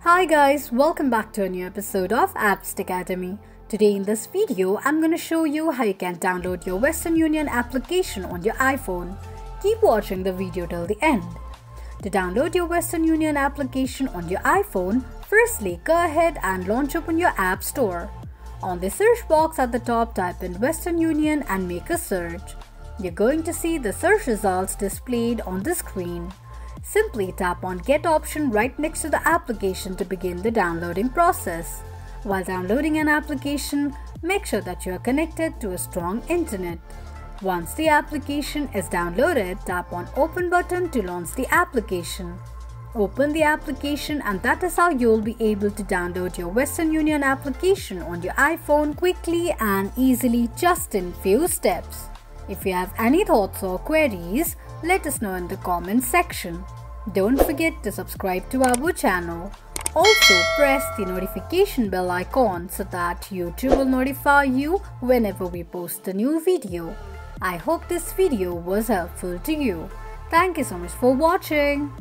Hi guys, welcome back to a new episode of Apps Academy. Today in this video, I'm going to show you how you can download your Western Union application on your iPhone. Keep watching the video till the end. To download your Western Union application on your iPhone, firstly go ahead and launch open your App Store. On the search box at the top, type in Western Union and make a search. You're going to see the search results displayed on the screen. Simply tap on Get option right next to the application to begin the downloading process. While downloading an application, make sure that you are connected to a strong internet. Once the application is downloaded, tap on Open button to launch the application. Open the application and that is how you'll be able to download your Western Union application on your iPhone quickly and easily just in few steps. If you have any thoughts or queries, let us know in the comments section. Don't forget to subscribe to our channel. Also press the notification bell icon so that YouTube will notify you whenever we post a new video. I hope this video was helpful to you. Thank you so much for watching.